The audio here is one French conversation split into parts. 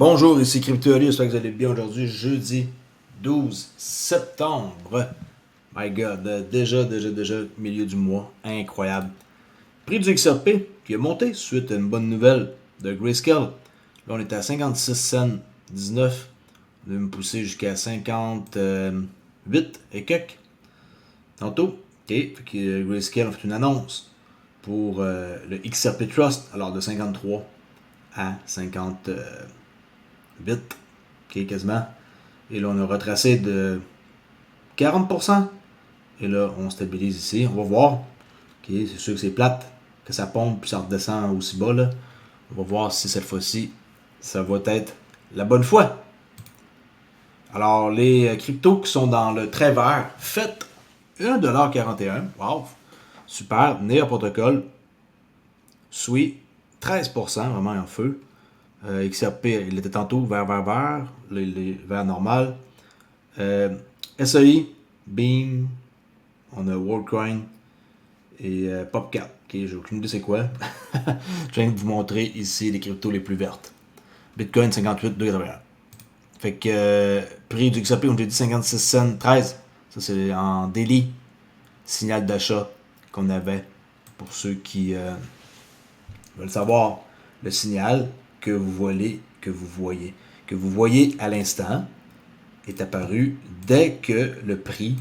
Bonjour, ici CryptoOli, j'espère que vous allez bien aujourd'hui, jeudi 12 septembre. My God, déjà, milieu du mois, incroyable. Prix du XRP qui a monté suite à une bonne nouvelle de Grayscale. Là, on était à 56 cents 19, on va me pousser jusqu'à 58 et quelques tantôt. Ok, fait que Grayscale a fait une annonce pour le XRP Trust, alors de 53 à 50 bits, ok, quasiment. Et là, on a retracé de 40%. Et là, on stabilise ici. On va voir. Okay, c'est sûr que c'est plate, que ça pompe puis ça redescend aussi bas. Là. On va voir si cette fois-ci, ça va être la bonne fois. Alors, les cryptos qui sont dans le très vert, faites 1,41$. Wow! Super. Near protocole. Sui, 13%, vraiment en feu. XRP, il était tantôt vert. Les verts normal. SEI, Beam, on a Worldcoin et PopCap. Okay, j'ai aucune idée c'est quoi. Je viens de vous montrer ici les cryptos les plus vertes. Bitcoin 58, 2,81. Fait que prix du XRP, on a dit 56 cents, 13. Ça c'est en daily. Signal d'achat qu'on avait pour ceux qui veulent savoir le signal que vous voyez à l'instant est apparu dès que le prix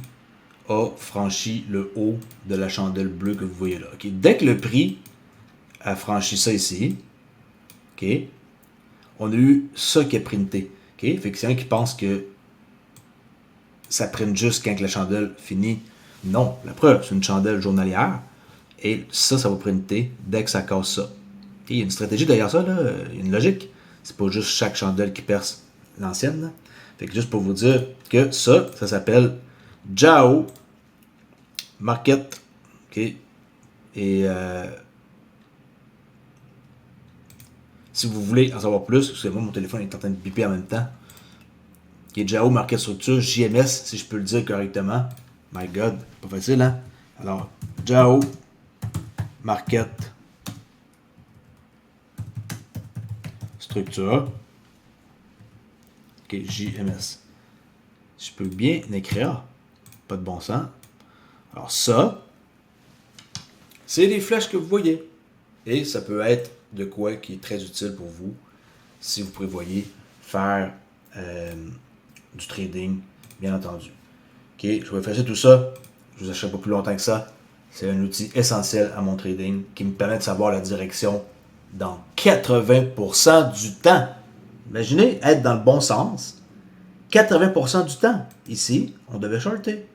a franchi le haut de la chandelle bleue que vous voyez là. Okay? Dès que le prix a franchi ça ici, okay, on a eu ça qui est printé. Okay? Fait que c'est un qui pense que ça prenne juste quand la chandelle finit. Non, la preuve, c'est une chandelle journalière. Et ça va printer dès que ça casse ça. Okay? Il y a une stratégie derrière ça, là. Il y a une logique. C'est pas juste chaque chandelle qui perce l'ancienne. Là. Fait que juste pour vous dire que ça s'appelle Jao Market. Okay? Et si vous voulez en savoir plus, excusez-moi, mon téléphone est en train de biper en même temps. Qui est Jao Market Structure, JMS, si je peux le dire correctement. My God, pas facile, hein? Alors, Jao Market Structure. Ok, JMS. Si je peux bien écrire, pas de bon sens. Alors ça, c'est les flèches que vous voyez. Et ça peut être de quoi qui est très utile pour vous si vous prévoyez faire du trading, bien entendu. Ok, je vais effacer tout ça. Je vous achète pas plus longtemps que ça. C'est un outil essentiel à mon trading qui me permet de savoir la direction dans 80% du temps. Imaginez être dans le bon sens. 80% du temps. Ici, on devait shorter.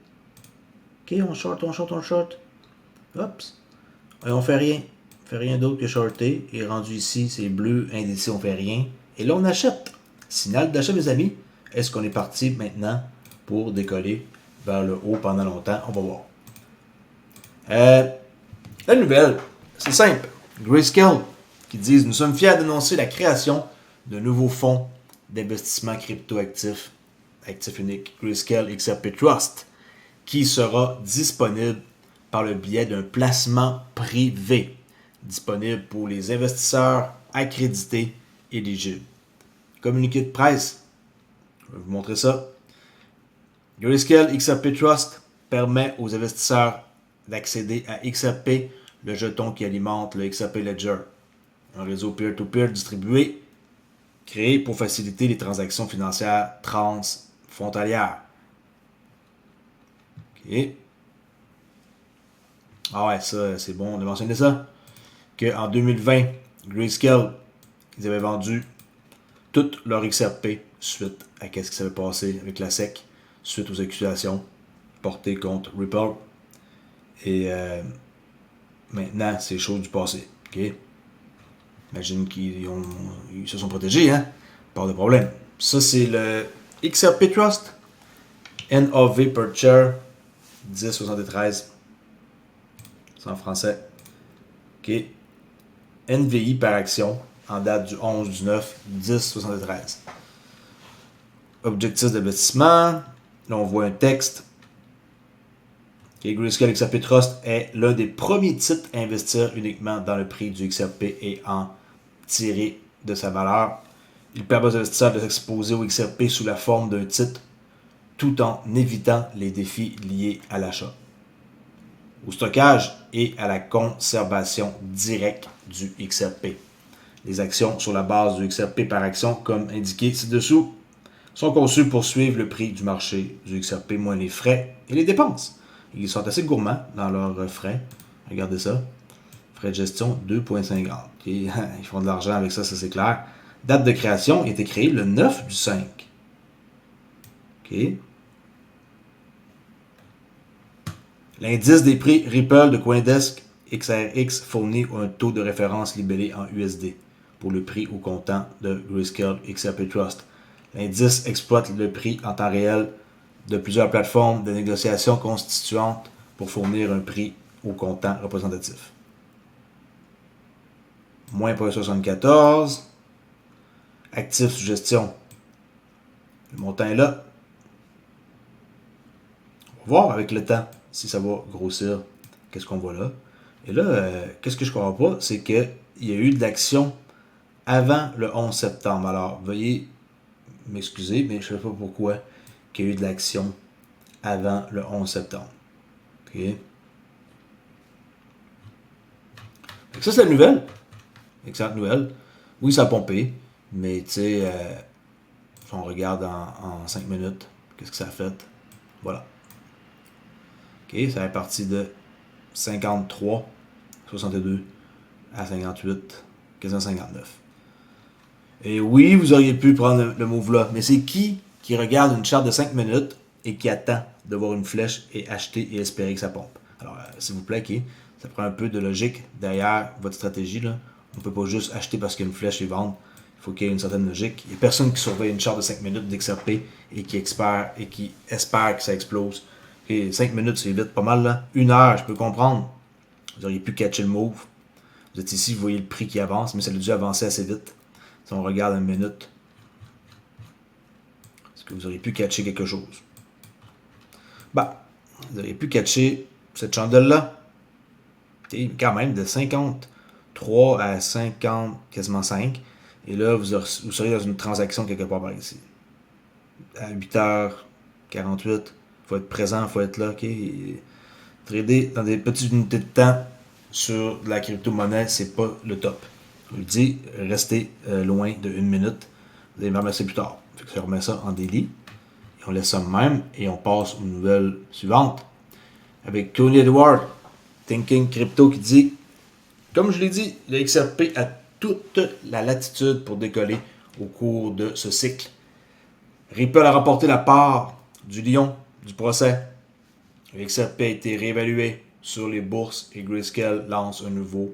Ok, on short. Oups. Et on fait rien. On fait rien d'autre que shorter. Et rendu ici, c'est bleu. Indécis, on fait rien. Et là, on achète. Signal d'achat, mes amis. Est-ce qu'on est parti maintenant pour décoller vers le haut pendant longtemps? On va voir. La nouvelle, c'est simple. Grayscale qui disent: nous sommes fiers d'annoncer la création d'un nouveau fonds d'investissement crypto-actif, actif unique, Grayscale XRP Trust, qui sera disponible par le biais d'un placement privé, disponible pour les investisseurs accrédités éligibles. Communiqué de presse, je vais vous montrer ça. Grayscale XRP Trust permet aux investisseurs d'accéder à XRP, le jeton qui alimente le XRP Ledger, un réseau peer-to-peer distribué, créé pour faciliter les transactions financières transfrontalières. Ok. Ah ouais, ça, c'est bon de mentionner ça. Qu'en 2020, Grayscale, ils avaient vendu tout leur XRP suite à ce qui s'avait passé avec la SEC, suite aux accusations portées contre Ripple. Et maintenant, c'est chose du passé. Okay? Imagine qu'ils se sont protégés, hein? Pas de problème. Ça, c'est le XRP Trust. NAV per share, 10,73. C'est en français. OK. NVI par action, en date du 11 du 9, 10,73. Objectif d'investissement. Là, on voit un texte. Okay, Grayscale XRP Trust est l'un des premiers titres à investir uniquement dans le prix du XRP et en tirer de sa valeur. Il permet aux investisseurs de s'exposer au XRP sous la forme d'un titre, tout en évitant les défis liés à l'achat, au stockage et à la conservation directe du XRP. Les actions sur la base du XRP par action, comme indiqué ci-dessous, sont conçues pour suivre le prix du marché du XRP moins les frais et les dépenses. Ils sont assez gourmands dans leurs frais. Regardez ça. Frais de gestion 2,50. Okay. Ils font de l'argent avec ça, ça c'est clair. Date de création a été créée le 9 du 5. OK. L'indice des prix Ripple de Coindesk XRX fournit un taux de référence libellé en USD pour le prix au comptant de Grayscale XRP Trust. L'indice exploite le prix en temps réel de plusieurs plateformes de négociation constituantes pour fournir un prix au comptant représentatif. Moins 0,74. Actif sous gestion. Le montant est là. On va voir avec le temps si ça va grossir. Qu'est-ce qu'on voit là? Et là, qu'est-ce que je ne comprends pas, c'est qu'il y a eu de l'action avant le 11 septembre. Alors, veuillez m'excuser, mais je ne sais pas pourquoi qu'il y a eu de l'action avant le 11 septembre. OK? Ça, c'est la nouvelle. Excellente nouvelle. Oui, ça a pompé, mais tu sais, si on regarde en 5 minutes, qu'est-ce que ça a fait? Voilà. OK, ça est parti de 53, 62 à 58, quasiment 59. Et oui, vous auriez pu prendre le move là, mais c'est qui regarde une charte de 5 minutes et qui attend de voir une flèche et acheter et espérer que ça pompe? Alors, s'il vous plaît, OK, ça prend un peu de logique derrière votre stratégie, là. On ne peut pas juste acheter parce qu'il y a une flèche et vendre. Il faut qu'il y ait une certaine logique. Il n'y a personne qui surveille une charte de 5 minutes d'XRP et qui espère que ça explose. Okay, 5 minutes, c'est vite, pas mal là. 1 heure, je peux comprendre. Vous auriez pu catcher le move. Vous êtes ici, vous voyez le prix qui avance, mais ça a dû avancer assez vite. Si on regarde 1 minute, est-ce que vous auriez pu catcher quelque chose? Bah, vous auriez pu catcher cette chandelle-là. Quand même, de 53 à 50, quasiment 5. Et là, vous seriez dans une transaction quelque part par ici. À 8h48, il faut être présent, il faut être là. Okay? Trader dans des petites unités de temps sur de la crypto-monnaie, c'est pas le top. Je vous le dis, restez loin de 1 minute. Vous allez me remercier plus tard. Fait que je remets ça en daily. Et on laisse ça même et on passe aux nouvelles suivantes. Avec Tony Edward, Thinking Crypto, qui dit: comme je l'ai dit, le XRP a toute la latitude pour décoller au cours de ce cycle. Ripple a remporté la part du lion du procès. Le XRP a été réévalué sur les bourses et Grayscale lance à nouveau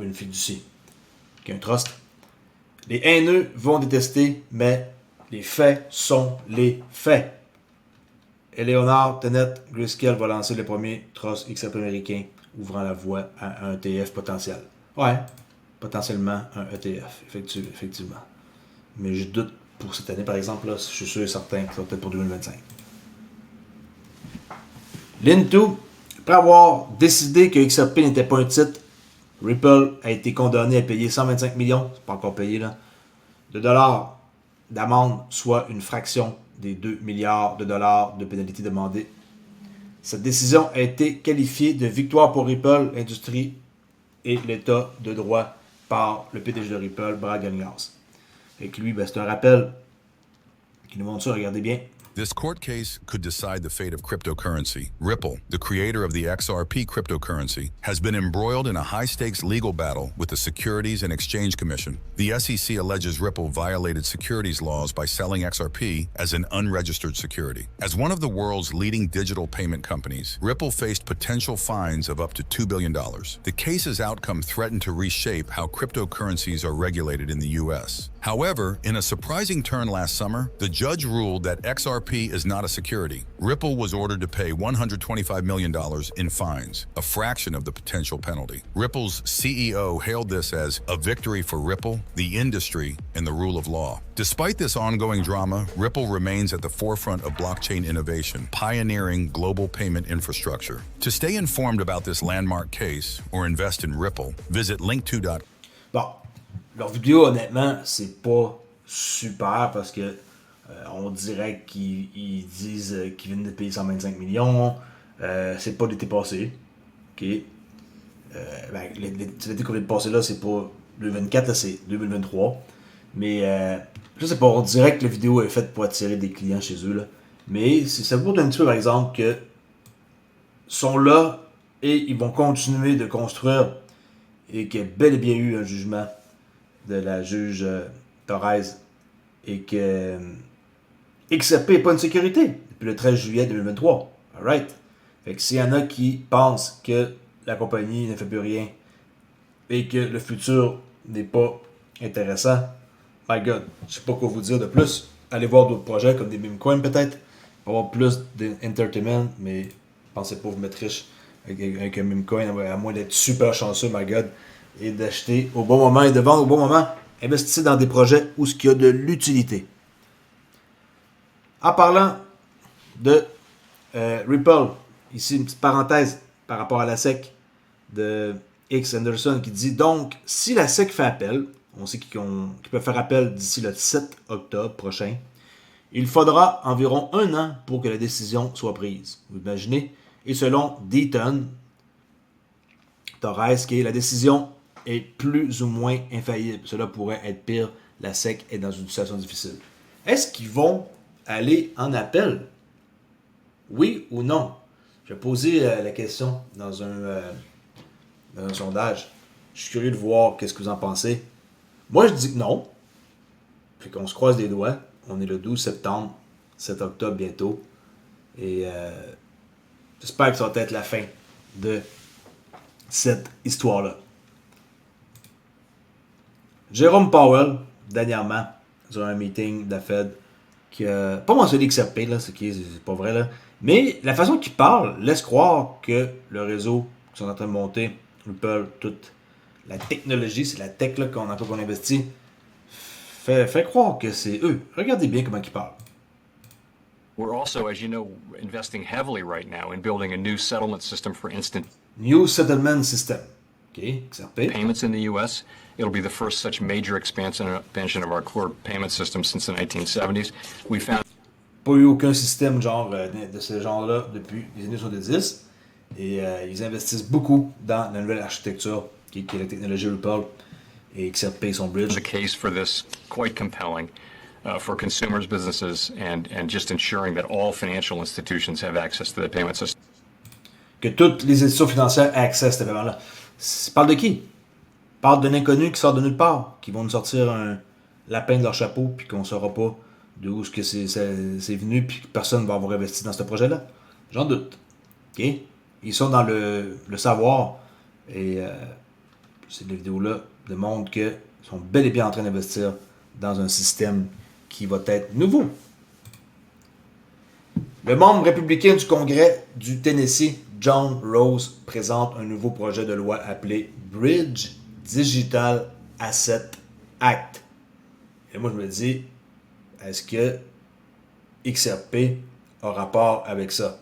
une fiducie, qui est un trust. Les haineux vont détester, mais les faits sont les faits. Eleonore Tenet, Grayscale va lancer le premier trust XRP américain, ouvrant la voie à un ETF potentiel. Ouais, potentiellement un ETF, effectivement. Mais je doute pour cette année, par exemple, là, je suis sûr et certain que ça va peut-être pour 2025. Lintu, après avoir décidé que XRP n'était pas un titre, Ripple a été condamné à payer 125 millions, c'est pas encore payé là, de dollars d'amende, soit une fraction des 2 milliards de dollars de pénalité demandée. Cette décision a été qualifiée de victoire pour Ripple, l'industrie et l'état de droit par le PDG de Ripple, Brad Garlinghouse. Et lui, c'est un rappel qui nous montre ça, regardez bien. This court case could decide the fate of cryptocurrency. Ripple, the creator of the XRP cryptocurrency, has been embroiled in a high-stakes legal battle with the Securities and Exchange Commission. The SEC alleges Ripple violated securities laws by selling XRP as an unregistered security. As one of the world's leading digital payment companies, Ripple faced potential fines of up to $2 billion. The case's outcome threatened to reshape how cryptocurrencies are regulated in the U.S. However, in a surprising turn last summer, the judge ruled that XRP is not a security. Ripple was ordered to pay $125 million in fines, a fraction of the potential penalty. Ripple's CEO hailed this as a victory for Ripple, the industry, and the rule of law. Despite this ongoing drama, Ripple remains at the forefront of blockchain innovation, pioneering global payment infrastructure. To stay informed about this landmark case or invest in Ripple, visit link2.com. Bon. Leur vidéo, honnêtement, c'est pas super parce que on dirait qu'ils disent qu'ils viennent de payer 125 millions. C'est pas l'été passé. OK? L'été qu'on vient de passer là, c'est pas 2024, là, c'est 2023. Mais je sais pas, on dirait que la vidéo est faite pour attirer des clients chez eux. Là. Mais ça vous montre un petit peu, par exemple, que sont là et ils vont continuer de construire et qu'il y a bel et bien eu un jugement de la juge Torres et que XRP n'est pas une sécurité depuis le 13 juillet 2023. Alright? Fait que s'il y en a qui pensent que la compagnie ne fait plus rien et que le futur n'est pas intéressant, my god, je sais pas quoi vous dire de plus. Allez voir d'autres projets comme des meme coins peut-être pour avoir plus d'entertainment, mais pensez pas vous mettre riche avec un meme coin à moins d'être super chanceux, my god, et d'acheter au bon moment et de vendre au bon moment. Investissez dans des projets où il y a de l'utilité. En parlant de Ripple, ici une petite parenthèse par rapport à la SEC de X Anderson qui dit donc si la SEC fait appel, on sait qu'ils peuvent faire appel d'ici le 7 octobre prochain, il faudra environ 1 an pour que la décision soit prise. Vous imaginez? Et selon Deaton Torres, la décision est plus ou moins infaillible. Cela pourrait être pire. La SEC est dans une situation difficile. Est-ce qu'ils vont aller en appel? Oui ou non? Je vais poser la question dans un sondage. Je suis curieux de voir qu'est-ce que vous en pensez. Moi, je dis que non. Fait qu'on se croise les doigts. On est le 12 septembre, 7 octobre bientôt. Et j'espère que ça va être la fin de cette histoire-là. Jérôme Powell, dernièrement, sur un meeting de la Fed, qui a pas mentionné XRP, là, c'est pas vrai, là. Mais la façon qu'il parle laisse croire que le réseau qui sont en train de monter, Ripple, toute la technologie, c'est la tech là, qu'on investit, fait croire que c'est eux. Regardez bien comment ils parlent. We're also, as you know, investing heavily right now in building a new settlement system for instant New Settlement System. OK, XRP. payments in the U.S. It'll be the first such major expansion of our core payment system since the 1970s. We found Pas eu aucun système genre de ce genre-là depuis les années 70. Et ils investissent beaucoup dans la nouvelle architecture qui est la technologie Ripple et XRP son bridge. the case for this quite compelling for consumers, businesses, and just ensuring that all financial institutions have access to the payment system. Que toutes les institutions financières aient accès à cet événement-là. Parle de qui? Parle d'un inconnu qui sort de nulle part, qui vont nous sortir un lapin de leur chapeau, puis qu'on ne saura pas d'où est-ce que c'est venu, puis que personne ne va avoir investi dans ce projet-là. J'en doute. OK? Ils sont dans le savoir, et ces vidéos-là démontrent qu'ils sont bel et bien en train d'investir dans un système qui va être nouveau. Le membre républicain du Congrès du Tennessee, John Rose, présente un nouveau projet de loi appelé Bridge Digital Asset Act. Et moi, je me dis, est-ce que XRP a rapport avec ça?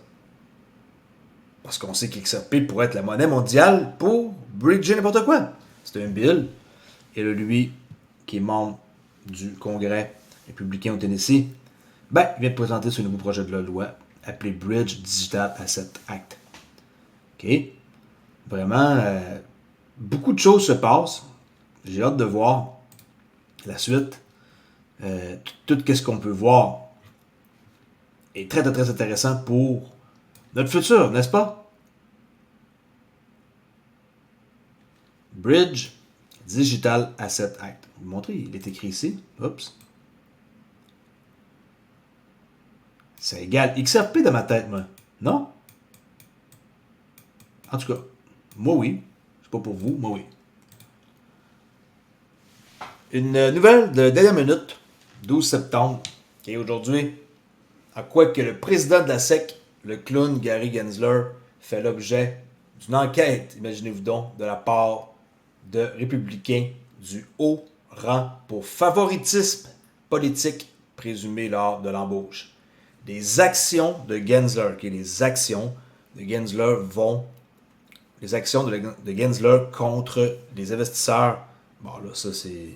Parce qu'on sait qu'XRP pourrait être la monnaie mondiale pour bridger n'importe quoi. C'est un bill. Et là, lui, qui est membre du Congrès républicain au Tennessee, il vient de présenter ce nouveau projet de loi appelé Bridge Digital Asset Act. OK? Vraiment, beaucoup de choses se passent. J'ai hâte de voir la suite. Tout ce qu'on peut voir est très, très, très intéressant pour notre futur, n'est-ce pas? Bridge Digital Asset Act. Je vais vous montrer, il est écrit ici. Oups. C'est égal XRP dans ma tête, moi. Non? En tout cas, moi oui. C'est pas pour vous, moi oui. Une nouvelle de dernière minute, 12 septembre, qui est aujourd'hui, à quoi que le président de la SEC, le clown Gary Gensler, fait l'objet d'une enquête, imaginez-vous donc, de la part de républicains du haut rang pour favoritisme politique présumé lors de l'embauche. Les actions de Gensler, les actions de Gensler les actions de Gensler contre les investisseurs, bon là ça c'est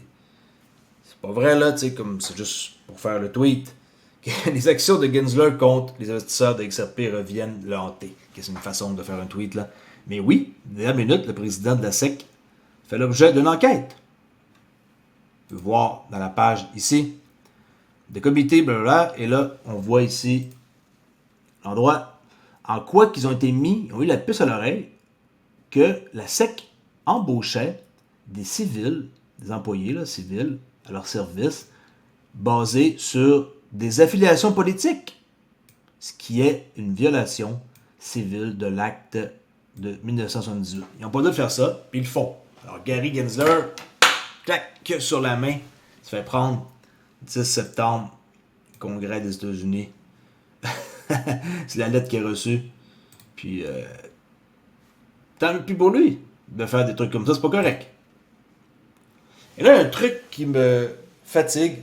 C'est pas vrai, là, tu sais, comme c'est juste pour faire le tweet. Que les actions de Gensler contre les investisseurs de XRP reviennent le hanter. Que c'est une façon de faire un tweet, là. Mais oui, dernière minute, le président de la SEC fait l'objet d'une enquête. On peut voir dans la page ici, de comité, blablabla, et là, on voit ici l'endroit en quoi qu'ils ont été mis, ils ont eu la puce à l'oreille, que la SEC embauchait des civils, des employés là, civils à leur service, basés sur des affiliations politiques, ce qui est une violation civile de l'acte de 1978. Ils n'ont pas le droit de faire ça, puis ils le font. Alors Gary Gensler, clac, sur la main, se fait prendre 10 septembre, Congrès des États-Unis. C'est la lettre qu'il a reçue. Puis, tant pis pour lui de faire des trucs comme ça, c'est pas correct. Et là, un truc qui me fatigue,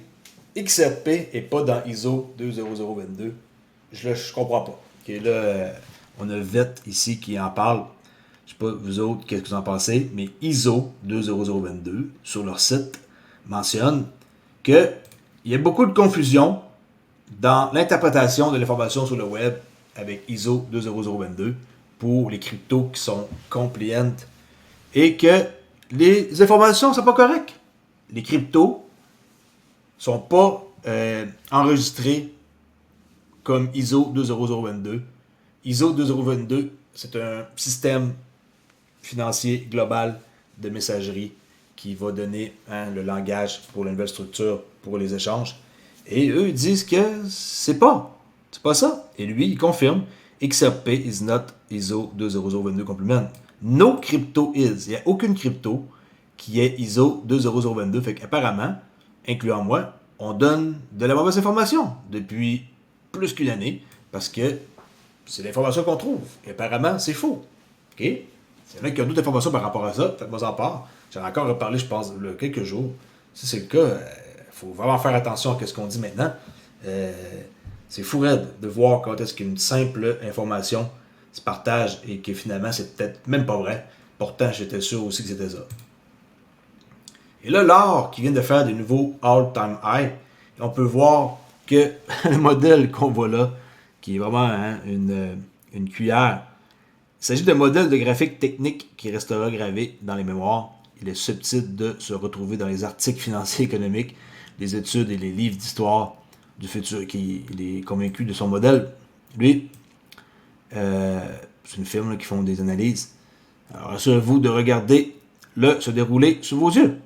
XRP est pas dans ISO 20022. Je comprends pas. Okay, là, on a VET ici qui en parle. Je sais pas, vous autres, qu'est-ce que vous en pensez, mais ISO 20022, sur leur site, mentionne qu'il y a beaucoup de confusion dans l'interprétation de l'information sur le web avec ISO 20022 pour les cryptos qui sont compliant et que les informations ne sont pas correctes. Les cryptos sont pas enregistrés comme ISO 20022. ISO 20022, c'est un système financier global de messagerie qui va donner le langage pour la nouvelle structure pour les échanges. Et eux, ils disent que c'est pas ça. Et lui, il confirme, XRP is not ISO 20022 complement. No crypto is. Il n'y a aucune crypto qui est ISO 20022. Fait qu'apparemment, incluant moi, on donne de la mauvaise information depuis plus qu'une année parce que c'est l'information qu'on trouve. Et apparemment, c'est faux. OK? S'il y en a qui ont d'autres informations par rapport à ça, faites-moi en part. J'en ai encore reparlé, je pense, il y a quelques jours. Si c'est le cas, faut vraiment faire attention à ce qu'on dit maintenant. C'est fou raide de voir quand est-ce qu'une simple information se partage et que finalement, c'est peut-être même pas vrai. Pourtant, j'étais sûr aussi que c'était ça. Et là, l'or qui vient de faire des nouveaux all-time high, on peut voir que le modèle qu'on voit là, qui est vraiment une cuillère, il s'agit d'un modèle de graphique technique qui restera gravé dans les mémoires. Il est susceptible de se retrouver dans les articles financiers économiques, les études et les livres d'histoire du futur, qui il est convaincu de son modèle. Lui, c'est une firme là, qui font des analyses. Alors, assurez-vous de regarder le se dérouler sous vos yeux.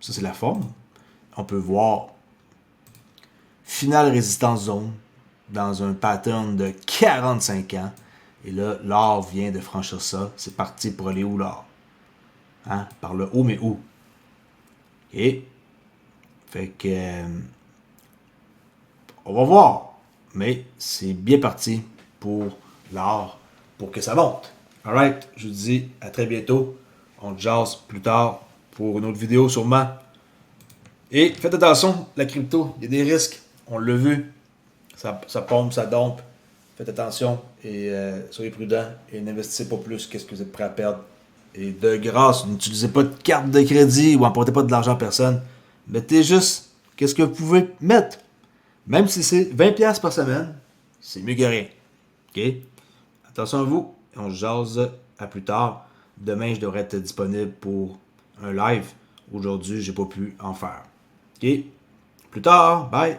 Ça, c'est la forme. On peut voir finale résistance zone dans un pattern de 45 ans. Et là, l'or vient de franchir ça. C'est parti pour aller où l'or? Hein? Par le haut, mais où? Et fait que on va voir. Mais c'est bien parti pour l'or, pour que ça monte. Alright, je vous dis à très bientôt. On jase plus tard pour une autre vidéo sûrement. Et faites attention, la crypto, il y a des risques. On l'a vu. Ça pompe, ça dompe. Faites attention et soyez prudents et n'investissez pas plus qu'est-ce que vous êtes prêt à perdre. Et de grâce, n'utilisez pas de carte de crédit ou n'emportez pas de l'argent à personne. Mettez juste qu'est-ce que vous pouvez mettre. Même si c'est 20$ par semaine, c'est mieux que rien. OK? Attention à vous. On se jase à plus tard. Demain, je devrais être disponible pour un live. Aujourd'hui, j'ai pas pu en faire. OK? Plus tard. Bye!